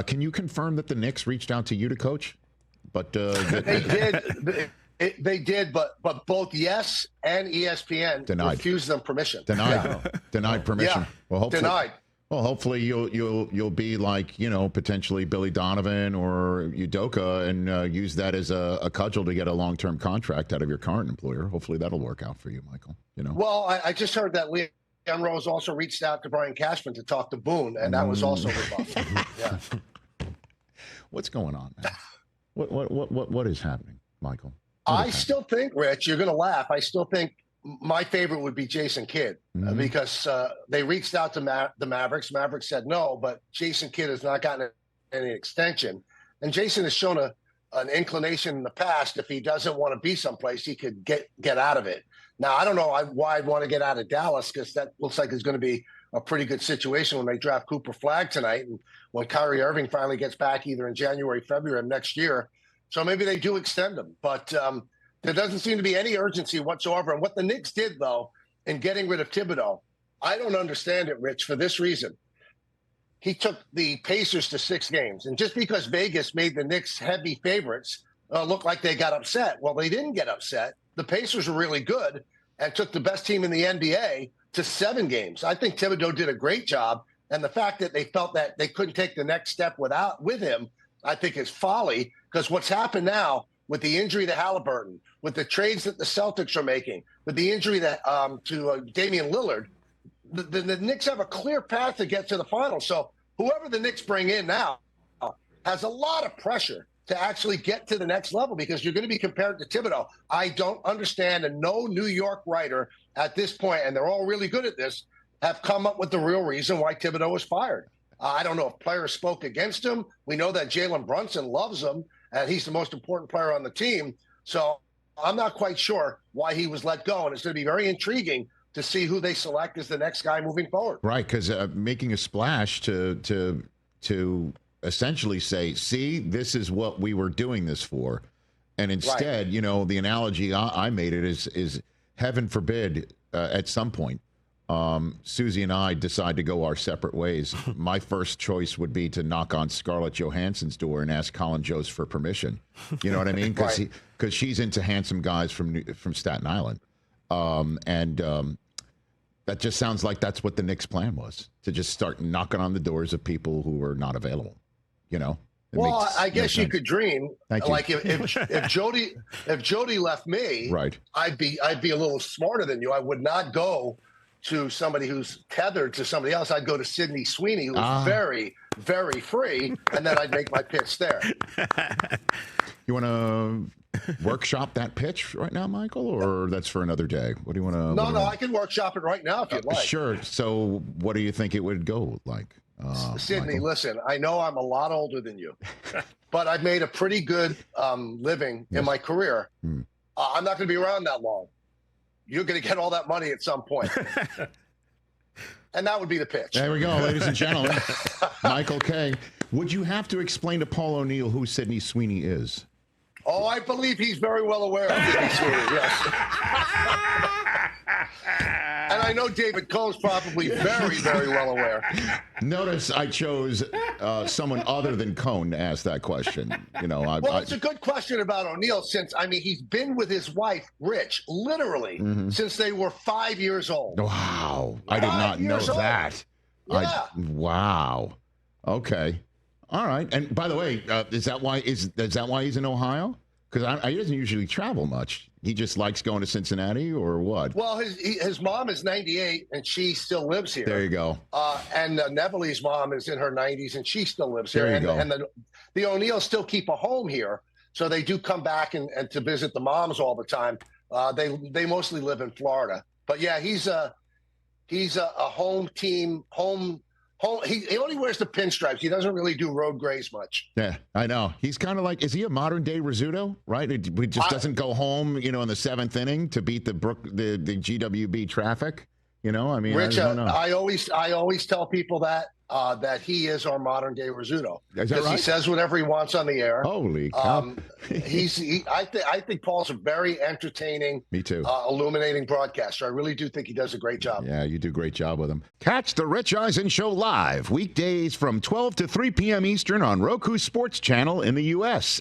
Can you confirm that the Knicks reached out to you to coach? But they did. They did, but both Yes and ESPN refused them permission. Denied permission. Yeah. Well, hopefully, denied. Well, hopefully you'll be like, potentially Billy Donovan or Udoka and use that as a cudgel to get a long-term contract out of your current employer. Hopefully that'll work out for you, Michael. Well, I just heard that Leon Rose also reached out to Brian Cashman to talk to Boone, and that was also rebuffed. Yeah. What's going on, man? What is happening, Michael? I still think, Rich, you're going to laugh. I still think my favorite would be Jason Kidd because they reached out to the Mavericks. Mavericks said no, but Jason Kidd has not gotten any extension. And Jason has shown an inclination in the past. If he doesn't want to be someplace, he could get out of it. Now, I don't know why I'd want to get out of Dallas because that looks like it's going to be a pretty good situation when they draft Cooper Flagg tonight and when Kyrie Irving finally gets back either in January, February of next year. So maybe they do extend him, but there doesn't seem to be any urgency whatsoever. And what the Knicks did, though, in getting rid of Thibodeau, I don't understand it, Rich, for this reason. He took the Pacers to 6 games. And just because Vegas made the Knicks heavy favorites look like they got upset. Well, they didn't get upset. The Pacers were really good and took the best team in the NBA to 7 games. I think Thibodeau did a great job. And the fact that they felt that they couldn't take the next step with him, I think is folly, because what's happened now with the injury to Halliburton, with the trades that the Celtics are making, with the injury to Damian Lillard, the Knicks have a clear path to get to the finals. So whoever the Knicks bring in now has a lot of pressure to actually get to the next level because you're going to be compared to Thibodeau. I don't understand, and no New York writer at this point, and they're all really good at this, have come up with the real reason why Thibodeau was fired. I don't know if players spoke against him. We know that Jalen Brunson loves him, and he's the most important player on the team. So I'm not quite sure why he was let go, and it's going to be very intriguing to see who they select as the next guy moving forward. Right, because making a splash to essentially say, see, this is what we were doing this for. And instead, the analogy I made it is heaven forbid at some point, Susie and I decide to go our separate ways. My first choice would be to knock on Scarlett Johansson's door and ask Colin Jost for permission. You know what I mean? Because she's into handsome guys from Staten Island. That just sounds like that's what the Knicks' plan was, to just start knocking on the doors of people who are not available. Well, I guess you could dream. Thank you. Like if Jody left me, right, I'd be a little smarter than you. I would not go to somebody who's tethered to somebody else. I'd go to Sydney Sweeney, who's very, very free, and then I'd make my pitch there. You want to workshop that pitch right now, Michael, or that's for another day? What do you want to? No, I can workshop it right now if you'd like. Sure. So what do you think it would go like? Sydney, Michael? listen, I know I'm a lot older than you, but I've made a pretty good living in my career. I'm not going to be around that long. You're going to get all that money at some point. And that would be the pitch. There we go, ladies and gentlemen. Michael Kay. Would you have to explain to Paul O'Neill who Sydney Sweeney is? Oh, I believe he's very well aware of Sydney Sweeney, yes. And I know David Cohn's probably very, very well aware. Notice I chose someone other than Cohn to ask that question. Well, it's a good question about O'Neill since, he's been with his wife, Rich, literally, since they were 5 years old. Wow. I did not know that. Yeah. Wow. Okay. All right. And by the way, is that why he's in Ohio? Because he doesn't usually travel much. He just likes going to Cincinnati, or what? Well, his mom is 98, and she still lives here. There you go. And Neville's mom is in her 90s, and she still lives here. There you go. And the O'Neills still keep a home here, so they do come back and to visit the moms all the time. They mostly live in Florida. But yeah, he's a home team, he only wears the pinstripes. He doesn't really do road grays much. Yeah, I know. He's kind of like, is he a modern day Rizzuto, right? He just doesn't go home, in the 7th inning to beat the GWB traffic. You know, I mean, Rich, I don't know. I always tell people that he is our modern day Rizzuto. Is that right? He says whatever he wants on the air. Holy cow! I think Paul's a very entertaining, Me too. Illuminating broadcaster. I really do think he does a great job. Yeah, you do a great job with him. Catch the Rich Eisen Show live weekdays from 12 to 3 p.m. Eastern on Roku Sports Channel in the U.S.